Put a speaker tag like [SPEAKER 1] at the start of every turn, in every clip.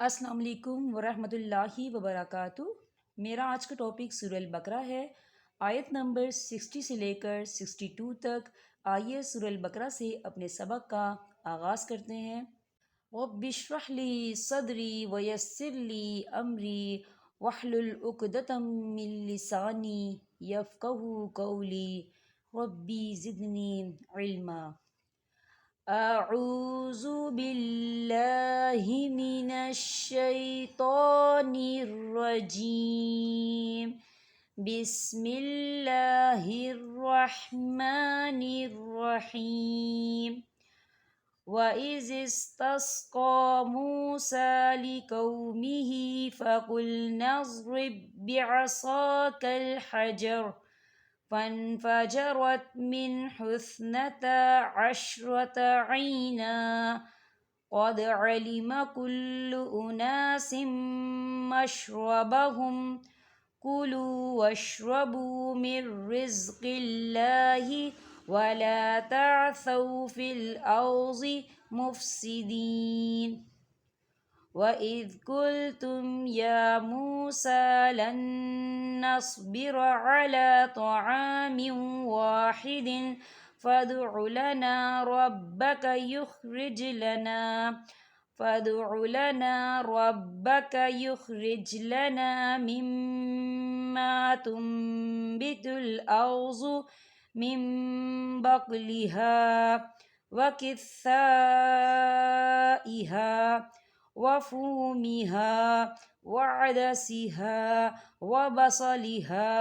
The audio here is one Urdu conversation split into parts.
[SPEAKER 1] السلام علیکم ورحمۃ اللہ وبرکاتہ۔ میرا آج کا ٹاپک سورہ البقرہ ہے۔ آیت نمبر 60 سے لے کر 62 تک۔ آئیے سورہ البقرہ سے اپنے سبق کا آغاز کرتے ہیں۔ رب اشرح لی صدری ویسر لی امری واحلل عقدۃ من لسانی یفقہوا قولی ربی زدنی علما۔ اعوذ باللہ من الشیطان الرجیم، بسم اللہ الرحمن الرحیم۔ وَإِذِ اسْتَسْقَىٰ مُوسَىٰ لِقَوْمِهِ فَقُلْنَا اضْرِب بِّعَصَاكَ الْحَجَرَ فانفجرت منه 12 عينا قد علم كل أناس مشربهم كلوا واشربوا من رزق الله ولا تعثوا في الأرض مفسدين وَإِذْ قُلْتُمْ يَا مُوسَىٰ لَن نَّصْبِرَ عَلَىٰ طَعَامٍ وَاحِدٍ فَادْعُ لَنَا رَبَّكَ يُخْرِجْ لَنَا مِمَّا تُنبِتُ الْأَرْضُ مِن بَقْلِهَا وَكِثَّائِهَا وفومها وعدسها وبصلها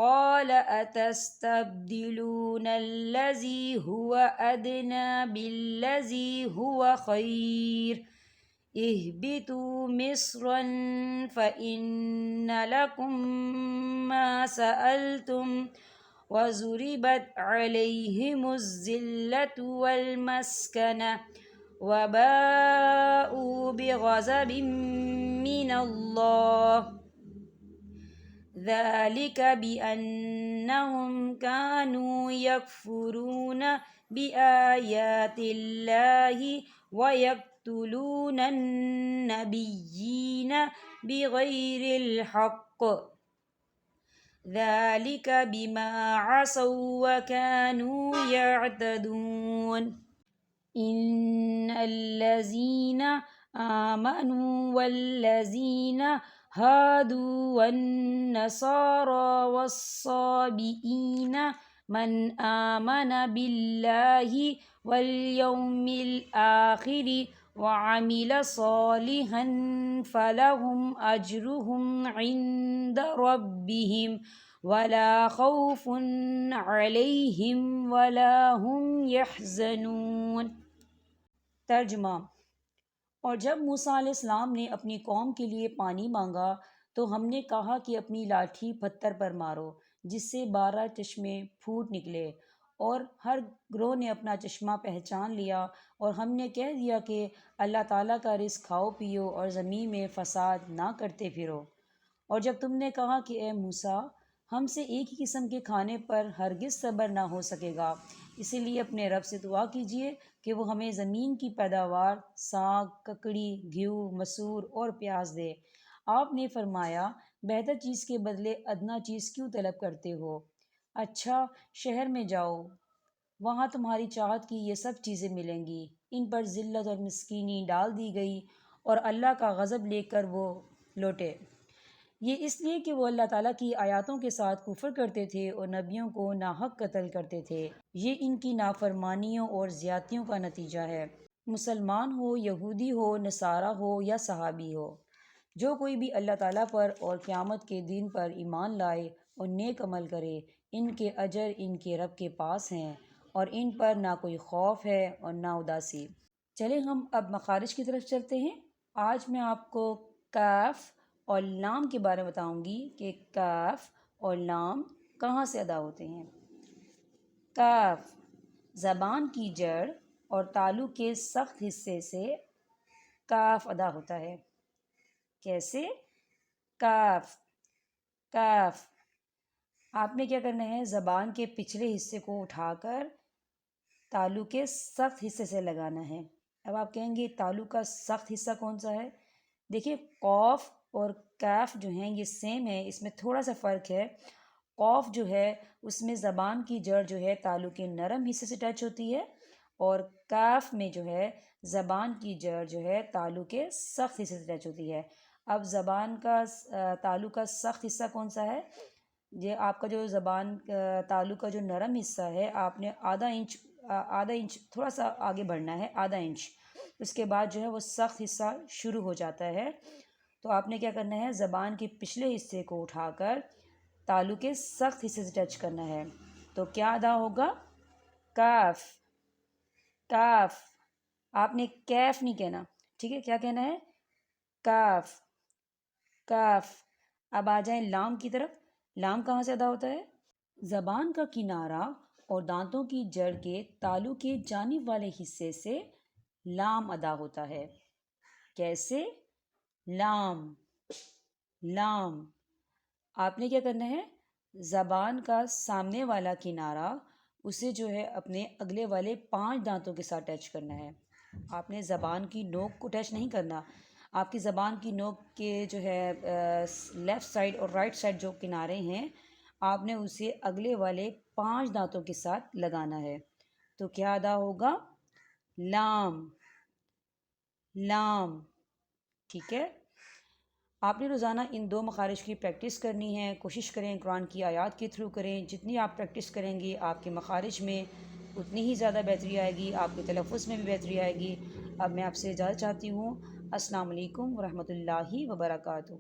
[SPEAKER 1] قال أتستبدلون الذي هو أدنى بالذي هو خير اهبطوا مصرا فإن لكم ما سألتم وضربت عليهم الذلة والمسكنة وباءوا بغضب من الله ذلك بأنهم كانوا يكفرون بآيات الله ويقتلون النبيين بغير الحق ذلك بما عصوا وكانوا يعتدون إن الذين آمنوا والذين هادوا والنصارى والصابئين من آمن بالله واليوم الآخر وعمل صالحا فلهم أجرهم عند ربهم ولا خوف عليهم ولا هم يحزنون۔ ترجمہ۔ اور جب موسیٰ علیہ السلام نے اپنی قوم کے لیے پانی مانگا تو ہم نے کہا کہ اپنی لاٹھی پتھر پر مارو جس سے 12 چشمے پھوٹ نکلے، اور ہر گروہ نے اپنا چشمہ پہچان لیا، اور ہم نے کہہ دیا کہ اللہ تعالیٰ کا رزق کھاؤ پیو اور زمین میں فساد نہ کرتے پھرو۔ اور جب تم نے کہا کہ اے موسیٰ، ہم سے ایک ہی قسم کے کھانے پر ہرگز صبر نہ ہو سکے گا، اسی لیے اپنے رب سے دعا کیجیے کہ وہ ہمیں زمین کی پیداوار، ساگ، ککڑی، گھیو، مسور اور پیاز دے۔ آپ نے فرمایا، بہتر چیز کے بدلے ادنیٰ چیز کیوں طلب کرتے ہو؟ اچھا، شہر میں جاؤ، وہاں تمہاری چاہت کی یہ سب چیزیں ملیں گی۔ ان پر ذلت اور مسکینی ڈال دی گئی اور اللہ کا غضب لے کر وہ لوٹے۔ یہ اس لیے کہ وہ اللہ تعالیٰ کی آیاتوں کے ساتھ کفر کرتے تھے اور نبیوں کو ناحق قتل کرتے تھے۔ یہ ان کی نافرمانیوں اور زیادتیوں کا نتیجہ ہے۔ مسلمان ہو، یہودی ہو، نصارہ ہو یا صحابی ہو، جو کوئی بھی اللہ تعالیٰ پر اور قیامت کے دن پر ایمان لائے اور نیک عمل کرے، ان کے اجر ان کے رب کے پاس ہیں اور ان پر نہ کوئی خوف ہے اور نہ اداسی۔ چلیں ہم اب مخارج کی طرف چلتے ہیں۔ آج میں آپ کو کاف اور لام کے بارے میں بتاؤں گی کہ کاف اور لام کہاں سے ادا ہوتے ہیں۔ کاف زبان کی جڑ اور تالو کے سخت حصے سے کاف ادا ہوتا ہے۔ کیسے؟ کاف کاف آپ نے کیا کرنا ہے، زبان کے پچھلے حصے کو اٹھا کر تالو کے سخت حصے سے لگانا ہے۔ اب آپ کہیں گے تالو کا سخت حصہ کون سا ہے؟ دیکھیے قوف اور کیف جو ہیں یہ سیم ہے، اس میں تھوڑا سا فرق ہے۔ قوف جو ہے اس میں زبان کی جڑ جو ہے تالو کے نرم حصے سے ٹچ ہوتی ہے، اور کیف میں جو ہے زبان کی جڑ جو ہے تالو کے سخت حصے سے ٹچ ہوتی ہے۔ اب زبان کا تالو کا سخت حصہ کون سا ہے؟ یہ آپ کا جو زبان تالو کا جو نرم حصہ ہے، آپ نے آدھا انچ تھوڑا سا آگے بڑھنا ہے، آدھا انچ، اس کے بعد جو ہے وہ سخت حصہ شروع ہو جاتا ہے۔ تو آپ نے کیا کرنا ہے، زبان کے پچھلے حصے کو اٹھا کر تالو کے سخت حصے سے ٹچ کرنا ہے۔ تو کیا ادا ہوگا؟ کاف، کاف۔ آپ نے کیف نہیں کہنا، ٹھیک ہے؟ کیا کہنا ہے؟ کاف، کاف۔ اب آ جائیں لام کی طرف۔ لام کہاں سے ادا ہوتا ہے؟ زبان کا کنارہ اور دانتوں کی جڑ کے تالو کے جانب والے حصے سے لام ادا ہوتا ہے۔ کیسے؟ لام، لام۔ آپ نے کیا کرنا ہے، زبان کا سامنے والا کنارہ اسے جو ہے اپنے اگلے والے 5 دانتوں کے ساتھ ٹچ کرنا ہے۔ آپ نے زبان کی نوک کو ٹچ نہیں کرنا۔ آپ کی زبان کی نوک کے جو ہے لیفٹ سائڈ اور رائٹ سائڈ جو کنارے ہیں، آپ نے اسے اگلے والے 5 دانتوں کے ساتھ لگانا ہے۔ تو کیا ادا ہوگا؟ لام، لام، ٹھیک ہے؟ آپ نے روزانہ ان 2 مخارج کی پریکٹس کرنی ہے۔ کوشش کریں قرآن کی آیات کے تھرو کریں، جتنی آپ پریکٹس کریں گی آپ کے مخارج میں اتنی ہی زیادہ بہتری آئے گی، آپ کے تلفظ میں بھی بہتری آئے گی۔ اب میں آپ سے اجازت چاہتی ہوں۔ السلام علیکم ورحمۃ اللہ وبرکاتہ۔